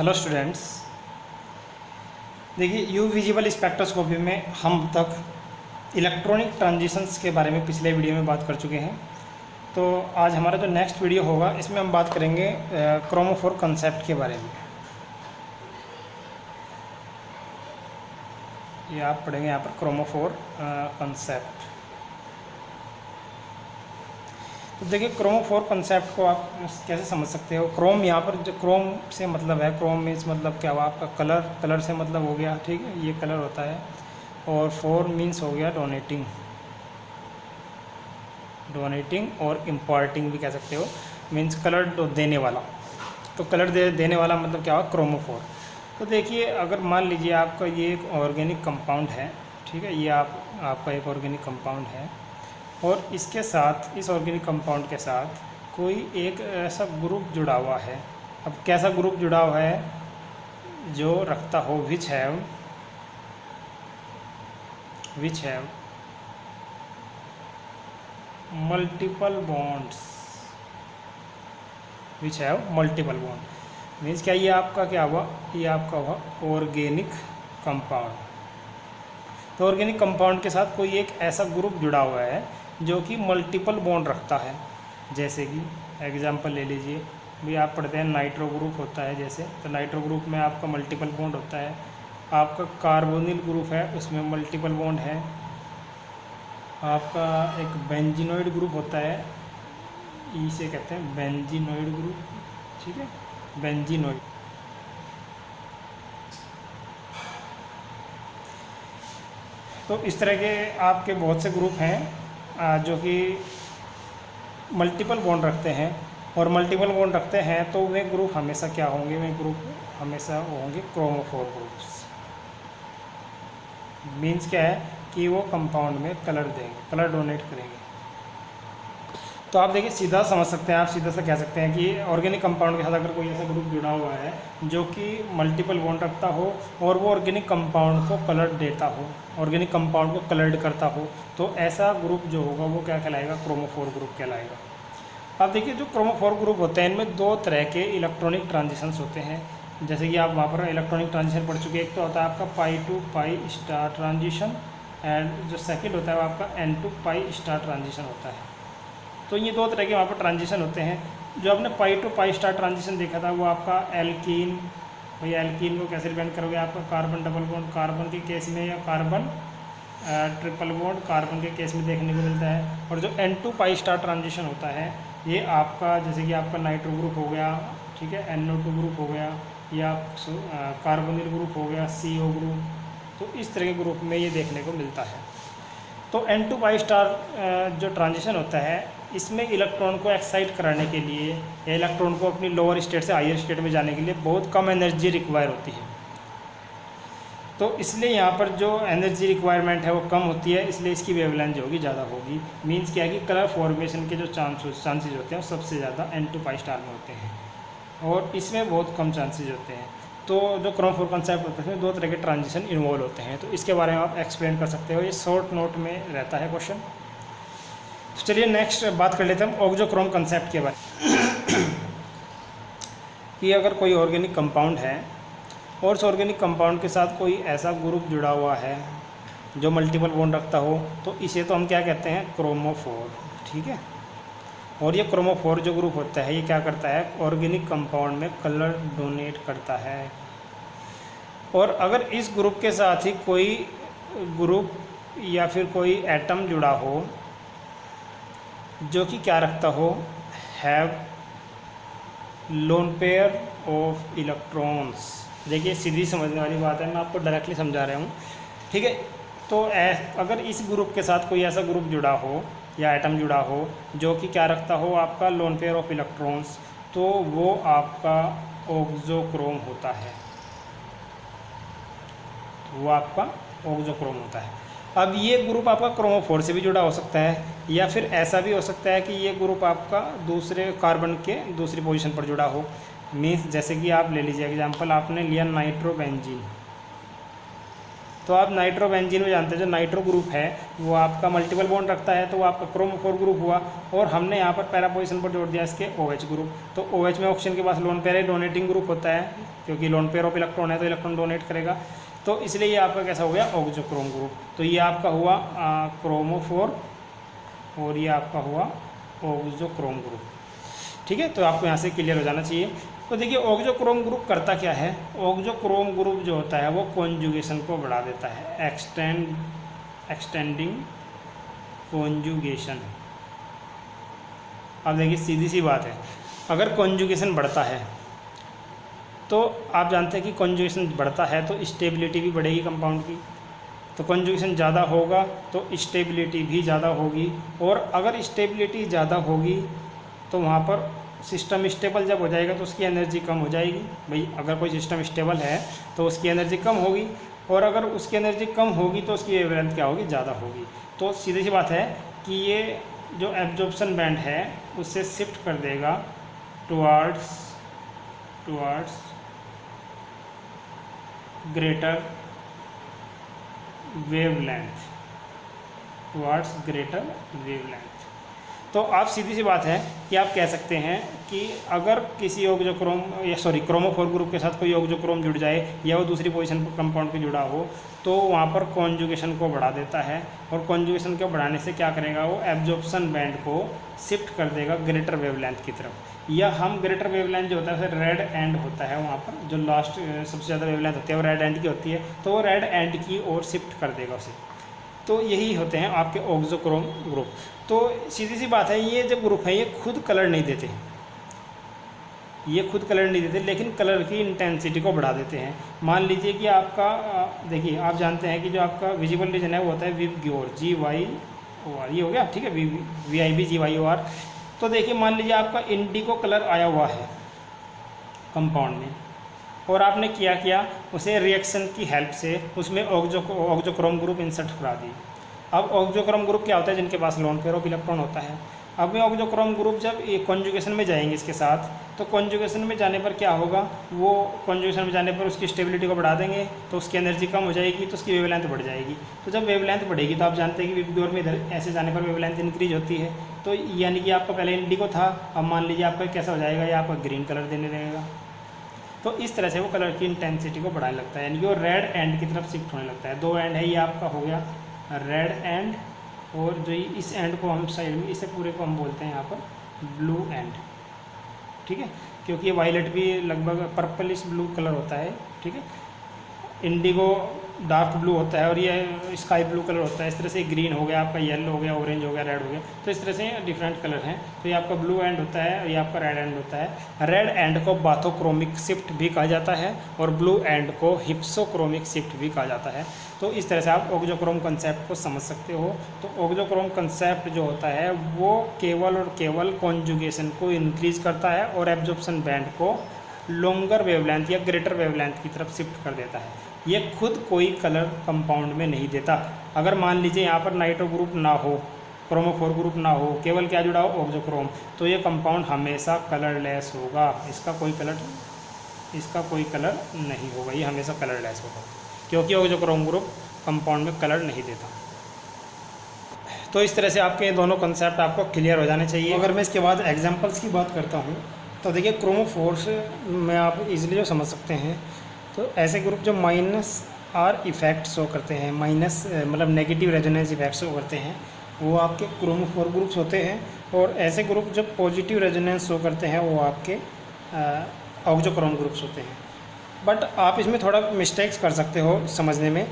Hello students, देखिए you visible spectroscopy में हम तक इलेक्ट्रॉनिक ट्रांजिशंस के बारे में पिछले वीडियो में बात कर चुके हैं। तो आज हमारा जो नेक्स्ट वीडियो होगा इसमें हम बात करेंगे क्रोमोफोर कंसेप्ट के बारे में। ये आप पढ़ेंगे यहाँ पर क्रोमोफोर कंसेप्ट। तो देखिए क्रोमोफोर कंसेप्ट को आप कैसे समझ सकते हो। क्रोम यहाँ पर जो क्रोम से मतलब है, क्रोम मीन्स मतलब क्या हुआ आपका कलर से मतलब हो गया, ठीक है, ये कलर होता है। और फोर मीन्स हो गया डोनेटिंग और इम्पार्टिंग भी कह सकते हो, मीन्स कलर देने वाला। तो कलर देने वाला मतलब क्या हुआ, क्रोमोफोर। तो देखिए अगर मान लीजिए आपका ये एक ऑर्गेनिक कंपाउंड है, ठीक है, ये आपका एक ऑर्गेनिक कंपाउंड है और इसके साथ, इस ऑर्गेनिक कंपाउंड के साथ कोई एक ऐसा ग्रुप जुड़ा हुआ है। अब कैसा ग्रुप जुड़ा हुआ है, जो रखता हो which have multiple bonds, which have multiple bond means क्या, ये आपका क्या हुआ, ये आपका हुआ ऑर्गेनिक कंपाउंड। तो ऑर्गेनिक कंपाउंड के साथ कोई एक ऐसा ग्रुप जुड़ा हुआ है जो कि मल्टीपल बॉन्ड रखता है। जैसे कि एग्जांपल ले लीजिए, भी आप पढ़ते हैं नाइट्रो ग्रुप होता है जैसे, तो नाइट्रो ग्रुप में आपका मल्टीपल बॉन्ड होता है। आपका कार्बोनिल ग्रुप है, उसमें मल्टीपल बॉन्ड है। आपका एक बेंजीनोइड ग्रुप होता है, इसे कहते हैं बेंजीनोइड ग्रुप, ठीक है, बेंजीनोइड। तो इस तरह के आपके बहुत से ग्रुप हैं जो कि मल्टीपल बॉन्ड रखते हैं। और मल्टीपल बॉन्ड रखते हैं तो वे ग्रुप हमेशा क्या होंगे, वे ग्रुप हमेशा होंगे क्रोमोफोर ग्रुप्स। मीन्स क्या है कि वो कंपाउंड में कलर देंगे, कलर डोनेट करेंगे। तो आप देखिए सीधा समझ सकते हैं, आप सीधा सा कह सकते हैं कि ऑर्गेनिक कंपाउंड के साथ अगर कोई ऐसा ग्रुप जुड़ा हुआ है जो कि मल्टीपल बॉन्ड रखता हो और वो ऑर्गेनिक कंपाउंड को कलर देता हो, ऑर्गेनिक कंपाउंड को कलर्ड करता हो, तो ऐसा ग्रुप जो होगा वो क्या कहलाएगा, क्रोमोफोर ग्रुप कहलाएगा। अब देखिए जो क्रोमोफोर ग्रुप होते हैं इनमें दो तरह के इलेक्ट्रॉनिक ट्रांजिशंस होते हैं। जैसे कि आप वहाँ पर इलेक्ट्रॉनिक ट्रांजिशन पढ़ चुके हैं। एक तो होता है आपका pi to pi star transition, and जो सेकेंड होता है वो आपका n to pi star transition होता है। तो ये दो तरह के वहाँ पर ट्रांजिशन होते हैं। जो आपने पाई टू पाई स्टार ट्रांजिशन देखा था वो आपका एल्कीन, भैया एल्कीन को कैसे रिप्रेजेंट करोगे, आपका कार्बन डबल बॉन्ड कार्बन के केस में, या कार्बन ट्रिपल बॉन्ड कार्बन के केस में देखने को मिलता है। और जो N to pi star transition होता है ये आपका, जैसे कि आपका नाइट्रो ग्रुप हो गया, ठीक है, NO2 ग्रुप हो गया, या कार्बोनिल ग्रुप हो गया, CO ग्रुप। तो इस तरह के ग्रुप में ये देखने को मिलता है। तो एन टू पाई स्टार जो ट्रांजिशन होता है इसमें इलेक्ट्रॉन को एक्साइट कराने के लिए या इलेक्ट्रॉन को अपनी लोअर स्टेट से हायर स्टेट में जाने के लिए बहुत कम एनर्जी रिक्वायर होती है। तो इसलिए यहाँ पर जो एनर्जी रिक्वायरमेंट है वो कम होती है, इसलिए इसकी वेवलेंथ जो होगी ज़्यादा होगी। मीन्स क्या है कि कलर फॉर्मेशन के जो चांसेस होते हैं वो सबसे ज़्यादा एन टू पाई स्टार में होते हैं और इसमें बहुत कम चांसेस होते हैं। तो जो क्रोमोफोर कंसेप्ट होता है इसमें दो तरह के ट्रांजिशन इन्वॉल्व होते हैं। तो इसके बारे में आप एक्सप्लेन कर सकते हो, ये शॉर्ट नोट में रहता है क्वेश्चन। तो चलिए नेक्स्ट बात कर लेते हैं हम ऑक्सोक्रोम कंसेप्ट के बारे में। कि अगर कोई ऑर्गेनिक कंपाउंड है और उस ऑर्गेनिक कंपाउंड के साथ कोई ऐसा ग्रुप जुड़ा हुआ है जो मल्टीपल बॉन्ड रखता हो, तो इसे तो हम क्या कहते हैं, क्रोमोफोर, ठीक है। और ये क्रोमोफोर जो ग्रुप होता है ये क्या करता है, ऑर्गेनिक कंपाउंड में कलर डोनेट करता है। और अगर इस ग्रुप के साथ ही कोई ग्रुप या फिर कोई एटम जुड़ा हो जो कि क्या रखता हो, have lone pair of electrons. देखिए सीधी समझने वाली बात है, मैं आपको डायरेक्टली समझा रहा हूँ, ठीक है। तो अगर इस ग्रुप के साथ कोई ऐसा ग्रुप जुड़ा हो या एटम जुड़ा हो जो कि क्या रखता हो, आपका लोन पेयर ऑफ इलेक्ट्रॉन्स, तो वो आपका ऑक्सोक्रोम होता है, वो आपका ऑक्सोक्रोम होता है। अब ये ग्रुप आपका क्रोमोफोर से भी जुड़ा हो सकता है, या फिर ऐसा भी हो सकता है कि ये ग्रुप आपका दूसरे कार्बन के दूसरी पोजीशन पर जुड़ा हो। मीन्स जैसे कि आप ले लीजिए एग्जांपल, आपने लिया नाइट्रोबेंजीन, तो आप नाइट्रोबेंजीन में जानते हैं जो नाइट्रो ग्रुप है वो आपका मल्टीपल बॉन्ड रखता है, तो वो आपका क्रोमोफोर ग्रुप हुआ। और हमने यहाँ पर पैरा पोजीशन पर जोड़ दिया इसके OH ग्रुप। तो OH में ऑक्सीजन के पास लोन पेयर है, डोनेटिंग ग्रुप होता है, क्योंकि लोन पेयर ऑफ इलेक्ट्रॉन है तो इलेक्ट्रॉन डोनेट करेगा। तो इसलिए ये आपका कैसा हो गया, ऑक्सोक्रोम ग्रुप। तो ये आपका हुआ क्रोमोफोर और ये आपका हुआ ऑक्सोक्रोम ग्रुप। ठीक है, तो आपको यहाँ से क्लियर हो जाना चाहिए। तो देखिए ऑक्सोक्रोम ग्रुप करता क्या है, ऑक्सोक्रोम ग्रुप जो होता है वो कॉन्जुगेशन को बढ़ा देता है, एक्सटेंडिंग कॉन्जुगेशन। अब देखिए सीधी सी बात है, अगर कॉन्जुगेशन बढ़ता है तो आप जानते हैं कि कॉन्जुगेशन बढ़ता है तो स्टेबिलिटी भी बढ़ेगी कंपाउंड की। तो कॉन्जुगेशन ज़्यादा होगा तो स्टेबिलिटी भी ज़्यादा होगी, और अगर स्टेबिलिटी ज़्यादा होगी तो वहाँ पर सिस्टम स्टेबल जब हो जाएगा तो उसकी एनर्जी कम हो जाएगी। भाई अगर कोई सिस्टम स्टेबल है तो उसकी एनर्जी कम होगी, और अगर उसकी एनर्जी कम होगी तो उसकी वेवलेंथ क्या होगी, ज़्यादा होगी। तो सीधी सी बात है कि ये जो एब्जॉर्प्शन बैंड है उससे शिफ्ट कर देगा towards greater wavelength, towards greater wavelength. तो आप सीधी सी बात है कि आप कह सकते हैं कि अगर किसी क्रोमोफोर ग्रुप के साथ कोई ऑक्सोक्रोम जुड़ जाए या वो दूसरी पोजीशन पर कंपाउंड पे जुड़ा हो तो वहाँ पर कॉन्जुगेशन को बढ़ा देता है, और कॉन्जुगेशन को बढ़ाने से क्या करेगा, वो एब्जॉर्प्शन बैंड को शिफ्ट कर देगा ग्रेटर वेवलेंथ की तरफ। या हम ग्रेटर वेवलेंथ जो होता है फिर रेड एंड होता है, वहाँ पर जो लास्ट सबसे ज़्यादा वेवलेंथ होती है वो रेड एंड की होती है, तो वो रेड एंड की ओर शिफ्ट कर देगा उसे। तो यही होते हैं आपके ऑक्सोक्रोम ग्रुप। तो सीधी सी बात है, ये जो ग्रुप है ये खुद कलर नहीं देते, लेकिन कलर की इंटेंसिटी को बढ़ा देते हैं। मान लीजिए कि आपका देखिए आप जानते हैं कि जो आपका विजिबल रीजन है वो होता है विबग्योर, GYOR, ये हो गया ठीक है, VIB GYOR। तो देखिए मान लीजिए आपका इंडिगो कलर आया हुआ है कंपाउंड में, और आपने क्या उसे रिएक्शन की हेल्प से उसमें ऑक्सोक्रोम ग्रुप इंसर्ट करा दी। अब ऑक्सोक्रोम ग्रुप क्या होता है, जिनके पास लोन पेयर ऑफ इलेक्ट्रॉन होता है। अब में ऑक्सोक्रोम ग्रुप जब ये कॉन्जुगेशन में जाएंगे इसके साथ, तो कॉन्जुगेशन में जाने पर क्या होगा, वो कॉन्जुगेशन में जाने पर उसकी स्टेबिलिटी को बढ़ा देंगे, तो उसकी एनर्जी कम हो जाएगी, तो उसकी वेवलेंथ बढ़ जाएगी। तो जब वेवलेंथ बढ़ेगी तो आप जानते हैं कि विबग्योर में इधर ऐसे जाने पर वेवलेंथ इंक्रीज होती है। तो यानी कि आपका पहले इंडिगो था, अब मान लीजिए आपका कैसा हो जाएगा, या आपका ग्रीन कलर देने लगेगा। तो इस तरह से वो कलर की इंटेंसिटी को बढ़ाने लगता है, यानी कि वो रेड एंड की तरफ शिफ्ट होने लगता है। दो एंड है, ये आपका हो गया रेड एंड, और जो इस एंड को हम साइड में, इसे पूरे को हम बोलते हैं यहाँ पर ब्लू एंड। ठीक है, क्योंकि ये वायलेट भी लगभग पर्पलिश ब्लू कलर होता है। ठीक है, इंडिगो डार्क ब्लू होता है और ये स्काई ब्लू कलर होता है। इस तरह से ग्रीन हो गया, आपका येलो हो गया, ऑरेंज हो गया, रेड हो गया। तो इस तरह से डिफरेंट कलर हैं। तो ये आपका ब्लू एंड होता है और ये आपका रेड एंड होता है। रेड एंड को बाथोक्रोमिक शिफ्ट भी कहा जाता है और ब्लू एंड को हिप्सोक्रोमिक शिफ्ट भी कहा जाता है। तो इस तरह से आप ऑक्सोक्रोम कंसेप्ट को समझ सकते हो। तो ऑक्सोक्रोम कंसेप्ट जो होता है वो केवल और केवल कॉन्जुगेशन को इंक्रीज करता है और एब्जॉर्प्शन बैंड को लॉन्गर वेवलेंथ या ग्रेटर वेवलेंथ की तरफ शिफ्ट कर देता है। ये खुद कोई कलर कंपाउंड में नहीं देता। अगर मान लीजिए यहाँ पर नाइट्रो ग्रुप ना हो, क्रोमोफोर ग्रुप ना हो, केवल क्या जुड़ा हो, ऑक्सोक्रोम, तो ये कंपाउंड हमेशा कलरलेस होगा। इसका कोई कलर नहीं होगा, ये हमेशा कलरलेस होगा, क्योंकि ऑक्सोक्रोम ग्रुप कंपाउंड में कलर नहीं देता। तो इस तरह से आपके दोनों कंसेप्ट आपको क्लियर हो जाने चाहिए। अगर मैं इसके बाद एग्जांपल्स की बात करता हूँ तो देखिए क्रोमोफोर्स में आप इजीली जो समझ सकते हैं, तो ऐसे ग्रुप जो -R इफ़ेक्ट शो करते हैं, मतलब नेगेटिव रेजोनेंस इफेक्ट शो करते हैं, वो आपके क्रोमोफोर ग्रुप्स होते हैं। और ऐसे ग्रुप जो पॉजिटिव रेजोनेंस शो करते हैं वो आपके ऑक्सोक्रोम ग्रुप्स होते हैं। बट आप इसमें थोड़ा मिस्टेक्स कर सकते हो समझने में।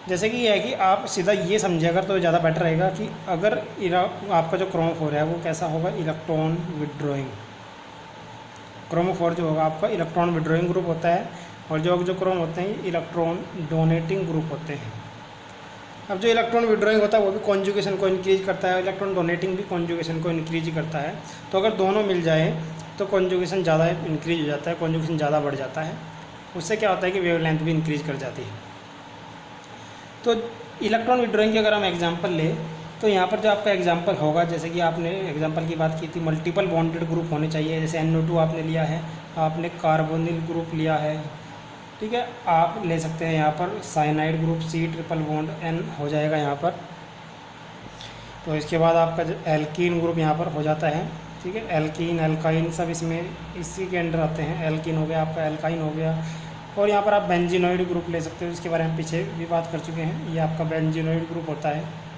जैसे कि यह है कि आप सीधा ये समझिएगा तो ज़्यादा बेटर रहेगा कि अगर आपका जो क्रोमोफोर है वो कैसा होगा, इलेक्ट्रॉन विड्रॉइंग। क्रोमोफोर जो होगा आपका इलेक्ट्रॉन विड्रॉइंग ग्रुप होता है, और जो ऑक्सोक्रोम होते हैं इलेक्ट्रॉन डोनेटिंग ग्रुप होते हैं। अब जो इलेक्ट्रॉन विड्रॉइंग होता है वो भी कॉन्जुगेशन को इंक्रीज करता है, इलेक्ट्रॉन डोनेटिंग भी कॉन्जुगेशन को इंक्रीज करता है। तो अगर दोनों मिल जाए तो कॉन्जुगेशन ज़्यादा इंक्रीज हो जाता है, कॉन्जुगेशन ज़्यादा बढ़ जाता है। उससे क्या होता है कि वेवलेंथ भी इंक्रीज कर जाती है। तो इलेक्ट्रॉन विड्रॉइंग की अगर हम एग्जांपल लें तो यहाँ पर जो आपका एग्जांपल होगा, जैसे कि आपने एग्जांपल की बात की थी, मल्टीपल बॉन्डेड ग्रुप होने चाहिए। जैसे NO2 आपने लिया है, आपने कार्बोनिल ग्रुप लिया है, ठीक है। आप ले सकते हैं यहाँ पर cyanide group C triple bond N हो जाएगा यहाँ पर। तो इसके बाद आपका जो एल्कीन ग्रुप यहाँ पर हो जाता है, ठीक है। एल्कीन एल्काइन सब इसमें इसी के अंडर आते हैं। एल्कीन हो गया आपका, एल्काइन हो गया। और यहाँ पर आप बेंजीनोइड ग्रुप ले सकते हो, इसके बारे में पीछे भी बात कर चुके हैं। ये आपका बेंजीनोइड ग्रुप होता है।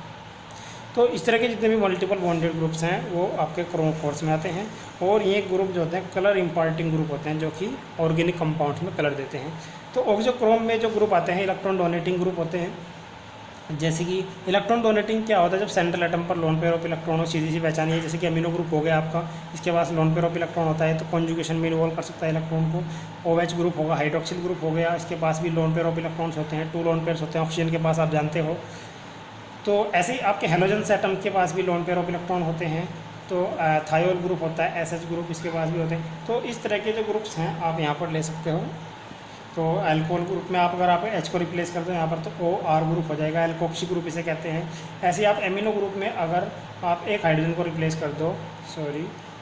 तो इस तरह के जितने भी मल्टीपल बॉन्डेड ग्रुप्स हैं वो आपके क्रोमोफोर्स में आते हैं। और ये ग्रुप जो होते हैं कलर इम्पार्टिंग ग्रुप होते हैं, जो कि ऑर्गेनिक कंपाउंड्स में कलर देते हैं। तो ऑक्सोक्रोम में जो ग्रुप आते हैं इलेक्ट्रॉन डोनेटिंग ग्रुप होते हैं। जैसे कि इलेक्ट्रॉन डोनेटिंग क्या होता है, जब सेंट्रल एटम पर लोन पेयर ऑफ इलेक्ट्रॉन हो, सीधी सी पहचानी है। जैसे कि अमीनो ग्रुप हो गया आपका, इसके पास लोन पेयर ऑफ इलेक्ट्रॉन होता है तो कॉन्जुगेशन में इन्वॉल्व कर सकता है इलेक्ट्रॉन को। OH ग्रुप होगा, हाइड्रोक्सिल ग्रुप हो गया, इसके पास भी लोन पेयर ऑफ इलेक्ट्रॉन्स होते हैं, 2 लोन पेयर्स होते हैं ऑक्सीजन के पास, आप जानते हो। तो ऐसे ही आपके हेलोजन एटम के पास भी लोन पेयर ऑफ इलेक्ट्रॉन होते हैं। तो थायोल ग्रुप होता है, SH ग्रुप इसके पास भी होते हैं। तो इस तरह के जो ग्रुप्स हैं आप यहाँ पर ले सकते हो। तो अल्कोहल ग्रुप में आप अगर आप H को रिप्लेस कर दो यहाँ पर तो OR ग्रुप हो जाएगा, एल्कोक्सी ग्रुप इसे कहते हैं। ऐसे ही आप एमिनो ग्रुप में अगर आप एक हाइड्रोजन को रिप्लेस कर दो,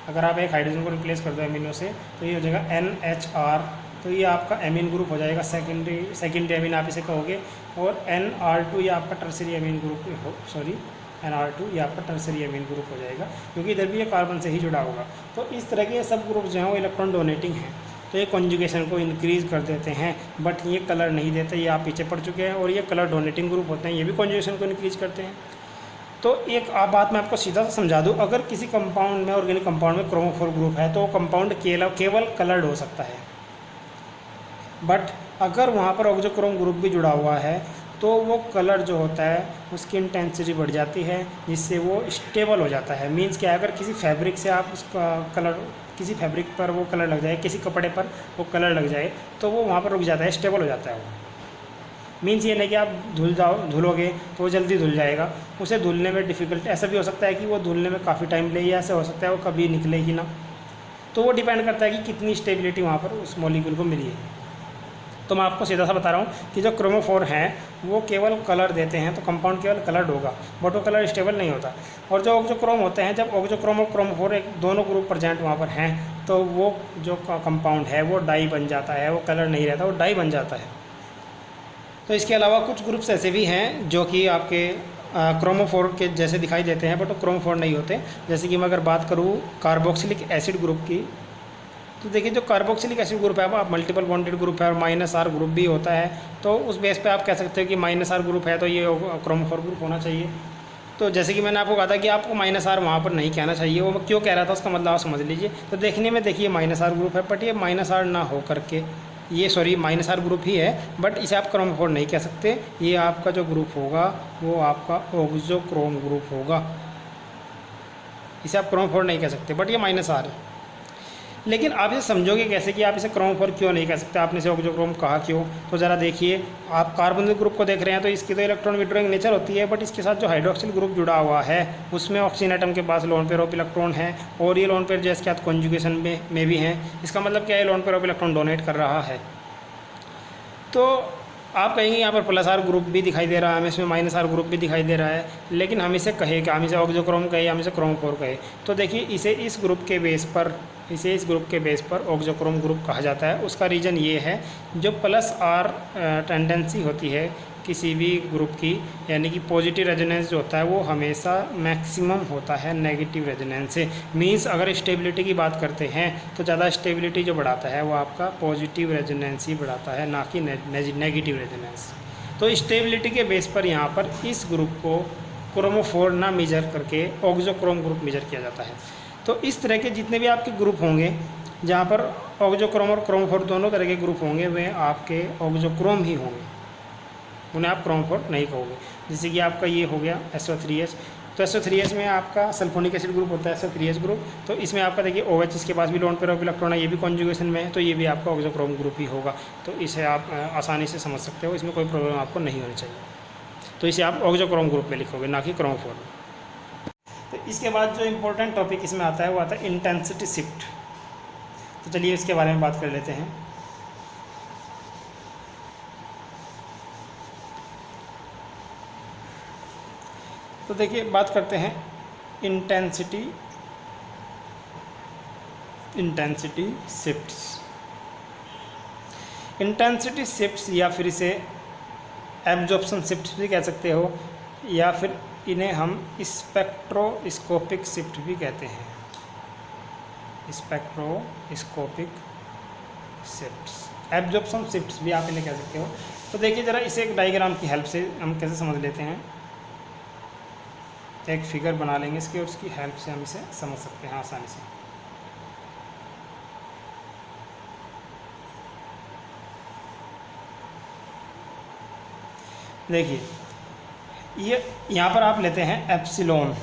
अगर आप एक हाइड्रोजन को रिप्लेस कर दो एमिनो से तो ये हो जाएगा NHR। तो ये आपका एमीन ग्रुप हो जाएगा, सेकेंडरी एमीन आप इसे कहोगे। और NR2 ये आपका टर्सरी एमीन ग्रुप NR2 ये आपका टर्सरी एमीन ग्रुप हो जाएगा, क्योंकि इधर भी ये कार्बन से ही जुड़ा होगा। तो इस तरह के सब ग्रुप जो हैं वो इलेक्ट्रॉन डोनेटिंग हैं। तो ये कॉन्जुगेशन को इंक्रीज़ कर देते हैं, बट ये कलर नहीं देते, ये आप पीछे पड़ चुके हैं। और ये कलर डोनेटिंग ग्रुप होते हैं, ये भी कॉन्जुगेशन को इंक्रीज़ करते हैं। तो एक बात मैं आपको सीधा सा समझा दूँ, अगर किसी कंपाउंड में, ऑर्गेनिक कंपाउंड में क्रोमोफोर ग्रुप है तो वो कंपाउंड केवल कलर्ड हो सकता है। बट अगर वहाँ पर ऑक्सोक्रोम ग्रुप भी जुड़ा हुआ है तो वो कलर जो होता है उसकी इंटेंसिटी बढ़ जाती है, जिससे वो स्टेबल हो जाता है। मीन्स क्या है, अगर किसी फैब्रिक से आप उसका कलर, किसी फैब्रिक पर वो कलर लग जाए, किसी कपड़े पर वो कलर लग जाए तो वो वहाँ पर रुक जाता है, स्टेबल हो जाता है वो। मीन्स ये नहीं कि आप धुलोगे तो वो जल्दी धुल जाएगा, उसे धुलने में डिफ़िकल्ट, ऐसा भी हो सकता है कि वो धुलने में काफ़ी टाइम ले, या ऐसा हो सकता है वो कभी निकले ही ना। तो वो डिपेंड करता है कि कितनी स्टेबिलिटी वहाँ पर उस मॉलिक्यूल को मिली है। तो मैं आपको सीधा सा बता रहा हूँ कि जो क्रोमोफोर हैं वो केवल कलर देते हैं, तो कंपाउंड केवल कलर्ड होगा, बट वो कलर स्टेबल नहीं होता। और जो ऑक्सोक्रोम होते हैं, जब ऑक्सोक्रोम और क्रोमोफोर एक दोनों ग्रुप प्रेजेंट वहाँ पर हैं तो वो जो कंपाउंड है वो डाई बन जाता है, वो कलर नहीं रहता, वो डाई बन जाता है। तो इसके अलावा कुछ ग्रुप्स ऐसे भी हैं जो कि आपके क्रोमोफोर के जैसे दिखाई देते हैं, बट वो क्रोमोफोर नहीं होते। जैसे कि मैं अगर बात करूँ कार्बोक्सिलिक एसिड ग्रुप की, तो देखिए जो कार्बोक्सिलिक एसिड ग्रुप है वो आप मल्टीपल बॉन्डेड ग्रुप है और -R ग्रुप भी होता है। तो उस बेस पे आप कह सकते हो कि -R ग्रुप है तो ये क्रोमोफोर ग्रुप होना चाहिए। तो जैसे कि मैंने आपको कहा था कि आपको -R वहाँ पर नहीं कहना चाहिए, वो क्यों कह रहा था उसका मतलब आप समझ लीजिए। तो देखने में देखिए -R ग्रुप है, बट ये -R ना हो करके ये -R ग्रुप ही है, बट इसे आप क्रोमोफोर नहीं कह सकते। ये आपका जो ग्रुप होगा वो आपका ऑक्सोक्रोम ग्रुप होगा, इसे आप क्रोमोफोर नहीं कह सकते, बट ये -R है। लेकिन आप इसे समझोगे कैसे कि आप इसे क्रोमोफोर क्यों नहीं कह सकते, आपने इसे ऑक्सोक्रोम कहा क्यों? तो ज़रा देखिए, आप कार्बोनिल ग्रुप को देख रहे हैं तो इसकी तो इलेक्ट्रॉन विड्रॉइंग नेचर होती है, बट इसके साथ जो हाइड्रोक्सिल ग्रुप जुड़ा हुआ है उसमें ऑक्सीजन एटम के पास लोन पेयर ऑफ इलेक्ट्रॉन है, और ये लोन पेयर जैसे साथ कॉन्जुगेशन में भी हैं। इसका मतलब क्या है, lone pair of electron donate कर रहा है। तो आप कहेंगे यहाँ पर +R ग्रुप भी दिखाई दे रहा है, हमें इसमें -R ग्रुप भी दिखाई दे रहा है, लेकिन हम इसे कहे कि हम इसे ऑक्सोक्रोम कहे, हम इसे क्रोमोफोर कहे। तो देखिए इसे इस ग्रुप के बेस पर ऑक्सोक्रोम ग्रुप कहा जाता है। उसका रीज़न ये है, जो +R टेंडेंसी होती है किसी भी ग्रुप की, यानी कि पॉजिटिव रेजोनेंस जो होता है वो हमेशा मैक्सिमम होता है नेगेटिव रेजोनेंस से। मींस अगर स्टेबिलिटी की बात करते हैं तो ज़्यादा स्टेबिलिटी जो बढ़ाता है वो आपका पॉजिटिव रेजोनेंस ही बढ़ाता है, ना कि नेगेटिव रेजोनेंस। तो स्टेबिलिटी के बेस पर यहाँ पर इस ग्रुप को क्रोमोफोर ना मेजर करके ऑक्सोक्रोम ग्रुप मेजर किया जाता है। तो इस तरह के जितने भी आपके ग्रुप होंगे जहाँ पर ऑक्सोक्रोम और क्रोमोफोर दोनों तरह के ग्रुप होंगे, वे आपके ऑक्सोक्रोम ही होंगे, उन्हें आप क्रोमोफोर नहीं कहोगे। जैसे कि आपका ये हो गया SO3H, तो SO3H में आपका सल्फोनिक एसिड ग्रुप होता है SO3H ग्रुप। तो इसमें आपका देखिए OH, इसके पास भी लोन पेयर ऑफ इलेक्ट्रॉन है, ये भी कॉन्जुगेशन में है, तो ये भी आपका ऑक्सोक्रोम ग्रुप ही होगा। तो इसे आप आसानी से समझ सकते हो, इसमें कोई प्रॉब्लम आपको नहीं होनी चाहिए। तो इसे आप ऑक्सोक्रोम ग्रुप में लिखोगे, ना कि क्रोमोफोर में। तो इसके बाद जो इम्पोर्टेंट टॉपिक इसमें आता है वो आता है इंटेंसिटी शिफ्ट। तो चलिए इसके बारे में बात कर लेते हैं। तो देखिए बात करते हैं इंटेंसिटी शिफ्ट्स। इंटेंसिटी शिफ्ट्स या फिर इसे एब्जॉर्प्शन शिफ्ट भी कह सकते हो, या फिर इन्हें हम स्पेक्ट्रोस्कोपिक शिफ्ट भी कहते हैं, स्पेक्ट्रोस्कोपिक शिफ्ट्स, एब्जॉर्प्शन शिफ्ट्स भी आप इन्हें कह सकते हो। तो देखिए ज़रा इसे एक डायग्राम की हेल्प से हम कैसे समझ लेते हैं। एक फिगर बना लेंगे इसकी और उसकी हेल्प से हम इसे समझ सकते हैं आसानी से। देखिए ये यहाँ पर आप लेते हैं एप्सिलॉन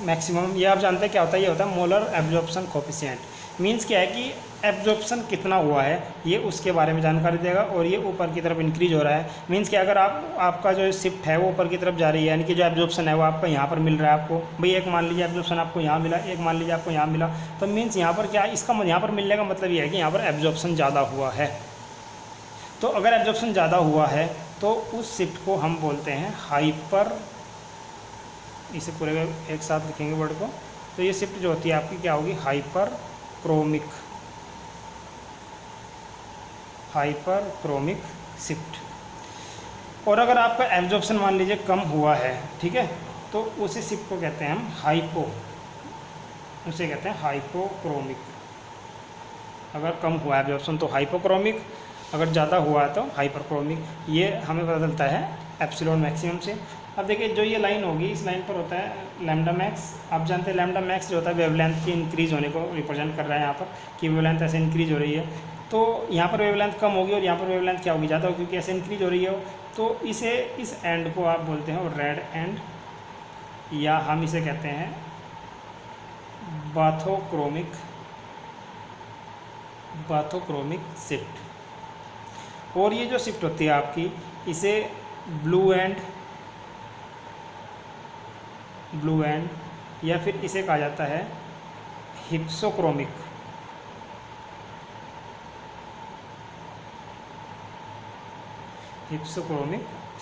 मैक्सिमम, ये आप जानते हैं क्या होता है, ये होता है मोलर एब्जॉर्प्शन कोफिशिएंट। मींस क्या है कि एब्जॉर्प्शन कितना हुआ है ये उसके बारे में जानकारी देगा, और ये ऊपर की तरफ इंक्रीज हो रहा है। मींस कि अगर आपका जो शिफ्ट है वो ऊपर की तरफ जा रही है, यानी कि जो एब्जॉर्प्शन है वो आपका यहाँ पर मिल रहा है आपको, भाई एक मान लीजिए एब्जॉर्प्शन आपको यहाँ मिला, एक मान लीजिए आपको यहाँ मिला, तो मीन्स यहाँ पर क्या इसका यहाँ पर मिलने का मतलब ये है कि यहाँ पर एब्जॉर्प्शन ज़्यादा हुआ है। तो अगर एब्जॉर्प्शन ज़्यादा हुआ है तो उस शिफ्ट को हम बोलते हैं हाइपर, इसे पूरे एक साथ लिखेंगे वर्ड को, तो ये शिफ्ट जो होती है आपकी क्या होगी, हाइपर क्रोमिक शिफ्ट। और अगर आपका एब्जॉर्प्शन मान लीजिए कम हुआ है, ठीक है, तो उसी शिफ्ट को कहते हैं हम उसे कहते हैं हाइपोक्रोमिक। अगर कम हुआ है एब्जॉर्प्शन तो हाइपोक्रोमिक, अगर ज़्यादा हुआ है तो हाइपरक्रोमिक। ये हमें पता चलता है एप्सिलॉन मैक्सिमम से। अब देखिए जो ये लाइन होगी, इस लाइन पर होता है लैम्डा मैक्स। आप जानते हैं लैम्डा मैक्स जो होता है वेवलेंथ की इंक्रीज होने को रिप्रेजेंट कर रहा है यहाँ पर, कि वेवलेंथ ऐसे इंक्रीज हो रही है। तो यहाँ पर वेवलेंथ कम होगी और यहाँ पर वेवलेंथ क्या होगी, ज़्यादा होगी, क्योंकि ऐसे इंक्रीज हो रही है। तो इसे इस एंड को आप बोलते हैं रेड एंड, या हम इसे कहते हैं बाथोक्रोमिक शिफ्ट। और ये जो शिफ्ट होती है आपकी, इसे ब्लू एंड या फिर इसे कहा जाता है हिप्सोक्रोमिक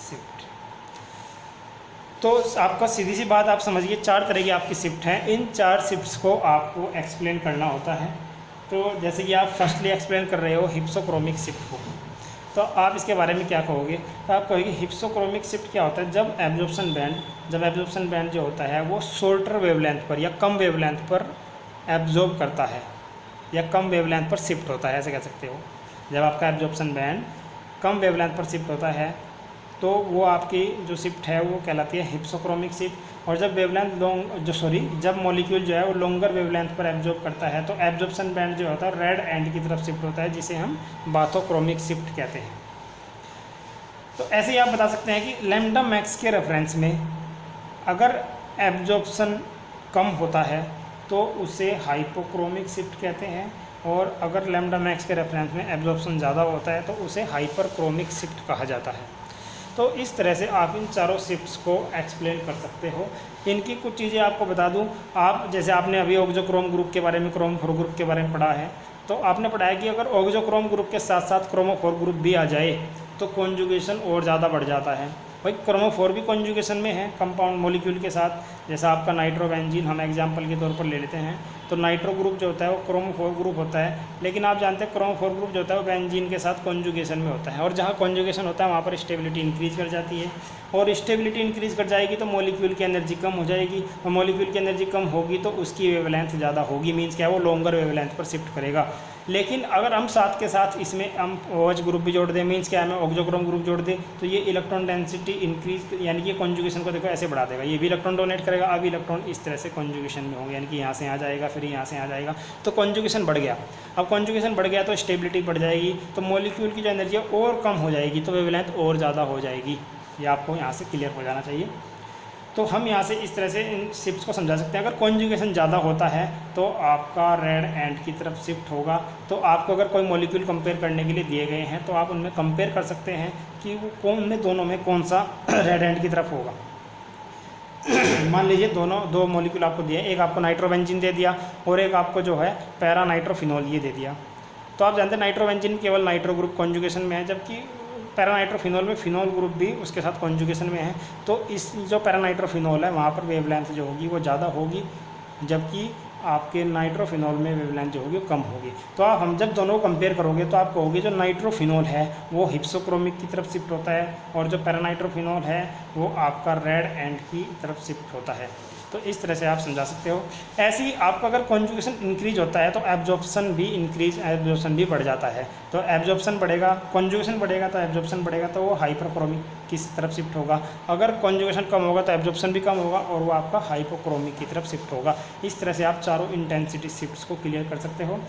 शिफ्ट। तो आपका सीधी सी बात आप समझिए, 4 तरह की आपकी शिफ्ट हैं। इन 4 शिफ्ट्स को आपको एक्सप्लेन करना होता है। तो जैसे कि आप फर्स्टली एक्सप्लेन कर रहे हो हिप्सोक्रोमिक शिफ्ट को, तो आप इसके बारे में क्या कहोगे, तो आप कहोगे हिप्सोक्रोमिक शिफ्ट क्या होता है, जब एब्जॉर्प्शन बैंड जो होता है वो शॉर्टर वेवलेंथ पर या कम वेवलेंथ पर एब्जॉर्ब करता है, या कम वेवलेंथ पर शिफ्ट होता है, ऐसे कह सकते हो। जब आपका एब्जॉर्प्शन बैंड कम वेवलेंथ पर शिफ्ट होता है तो वो आपकी जो शिफ्ट है वो कहलाती है हिप्सोक्रोमिक शिफ्ट। और जब जब मॉलिक्यूल जो है वो लॉन्गर वेवलेंथ पर एब्जॉर्ब करता है तो एब्जॉर्प्शन बैंड जो होता है रेड एंड की तरफ शिफ्ट होता है, जिसे हम बाथोक्रोमिक शिफ्ट कहते हैं। तो ऐसे ही आप बता सकते हैं कि लैम्डा मैक्स के रेफरेंस में अगर एब्जॉर्प्शन कम होता है तो उसे हाइपोक्रोमिक शिफ्ट कहते हैं, और अगर लैम्डा मैक्स के रेफरेंस में एब्जॉर्प्शन ज़्यादा होता है तो उसे हाइपरक्रोमिक शिफ्ट कहा जाता है। तो इस तरह से आप इन चारों शिफ्ट्स को एक्सप्लेन कर सकते हो। इनकी कुछ चीज़ें आपको बता दूं, आप जैसे आपने अभी ऑक्सोक्रोम ग्रुप के बारे में, क्रोमोफोर ग्रुप के बारे में पढ़ा है, तो आपने पढ़ा है कि अगर ऑक्सोक्रोम ग्रुप के साथ साथ क्रोमोफोर ग्रुप भी आ जाए तो कॉन्जुगेशन और ज़्यादा बढ़ जाता है। भाई क्रोमोफोर भी कॉन्जुगेशन में है कंपाउंड मॉलिक्यूल के साथ, जैसा आपका नाइट्रोबेंजीन हम एग्जांपल के तौर पर ले लेते हैं। तो नाइट्रो ग्रुप जो होता है वो क्रोमोफोर ग्रुप होता है, लेकिन आप जानते हैं क्रोमोफोर ग्रुप जो होता है वो बेंजीन के साथ कॉन्जुगेशन में होता है, और जहाँ कॉन्जुगेशन होता है वहाँ पर स्टेबिलिटी इंक्रीज कर जाती है, और स्टेबिलिटी इंक्रीज कर जाएगी तो मॉलिक्यूल की एनर्जी कम हो जाएगी, और मॉलिक्यूल की एनर्जी कम होगी तो उसकी वेवलेंथ ज़्यादा होगी, मीन्स क्या है वो लॉन्गर वेवलेंथ पर शिफ्ट करेगा। लेकिन अगर हम साथ के साथ इसमें हम OH ग्रुप भी जोड़ दें, मीन्स क्या है हमें ऑक्सोक्रोम ग्रुप जोड़ दें, तो ये इलेक्ट्रॉन डेंसिटी इंक्रीज, यानी कि कॉन्जुगेशन को देखो ऐसे बढ़ा देगा, ये भी इलेक्ट्रॉन डोनेट करेगा, अब इलेक्ट्रॉन इस तरह से कॉन्जुगेशन में होंगे, यानी कि यहाँ से यहाँ जाएगा, फिर यहाँ से यहाँ जाएगा, तो कॉन्जुगेशन बढ़ गया। अब कॉन्जुगेशन बढ़ गया तो स्टेबिलिटी बढ़ जाएगी, तो मॉलिक्यूल की जो एनर्जी है और कम हो जाएगी, तो वेवलेंथ और ज़्यादा हो जाएगी। ये आपको यहाँ से क्लियर हो जाना चाहिए। तो हम यहाँ से इस तरह से इन शिफ्ट्स को समझा सकते हैं। अगर कॉन्जुगेशन ज़्यादा होता है तो आपका रेड एंड की तरफ शिफ्ट होगा। तो आपको अगर कोई मॉलिक्यूल कंपेयर करने के लिए दिए गए हैं तो आप उनमें कंपेयर कर सकते हैं कि वो कौन दोनों में कौन सा रेड एंड की तरफ होगा। मान लीजिए दो मॉलिक्यूल आपको दिए, एक आपको नाइट्रोबेंजीन दे दिया और एक आपको जो है पैरा नाइट्रोफिनॉल ये दे दिया। तो आप जानते हैं नाइट्रोबेंजीन केवल नाइट्रो ग्रुप कॉन्जुगेशन में है, जबकि पैरानाइट्रोफिनॉल में फिनॉल ग्रुप भी उसके साथ कॉन्जुगेशन में है। तो इस जो पैरानाइट्रोफिनॉल है वहाँ पर वेवलेंथ जो होगी वो ज़्यादा होगी, जबकि आपके नाइट्रोफिनॉल में वेवलेंथ जो होगी वो कम होगी। तो आप हम जब दोनों को कंपेयर करोगे तो आप कहोगे जो नाइट्रोफिनॉल है वो हिप्सोक्रोमिक की तरफ शिफ्ट होता है और जो पैरानाइट्रोफिनॉल है वो आपका रेड एंड की तरफ शिफ्ट होता है। तो इस तरह से आप समझा सकते हो। ऐसे ही आपका अगर कॉन्जुगेशन इंक्रीज होता है तो एब्जॉर्प्शन भी बढ़ जाता है। तो एब्जॉर्प्शन बढ़ेगा, कॉन्जुगेशन बढ़ेगा तो एब्जॉर्प्शन बढ़ेगा, तो वो हाइपरक्रोमिक की तरफ शिफ्ट होगा। अगर कॉन्जुगेशन कम होगा तो एब्जॉर्प्शन भी कम होगा और वो आपका हाइपोक्रोमिक की तरफ शिफ्ट होगा। इस तरह से आप चारों इंटेंसिटी शिफ्ट्स को क्लियर कर सकते हो।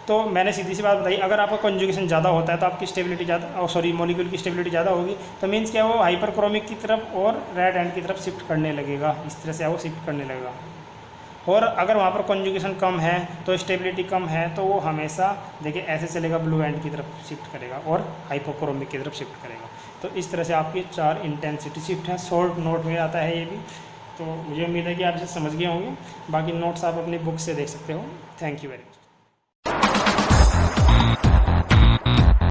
तो मैंने सीधी सी बात बताई, अगर आपका कॉन्जुगेशन ज़्यादा होता है तो आपकी स्टेबिलिटी ज़्यादा मॉलिक्यूल की स्टेबिलिटी ज़्यादा होगी, तो मीन्स क्या, वो हाइपरक्रोमिक की तरफ और रेड एंड की तरफ शिफ्ट करने लगेगा। इस तरह से वो शिफ्ट करने लगेगा। और अगर वहाँ पर कॉन्जुगेशन कम है तो स्टेबिलिटी कम है तो वो हमेशा देखिए ऐसे चलेगा, ब्लू एंड की तरफ शिफ्ट करेगा और हाइपोक्रोमिक की तरफ शिफ्ट करेगा। तो इस तरह से आपकी 4 इंटेंसिटी शिफ्ट हैं। शॉर्ट नोट में आता है ये भी। तो मुझे उम्मीद है कि आप इसे समझ गए होंगे। बाकी नोट्स आप अपनी बुक से देख सकते हो। Thank you very much.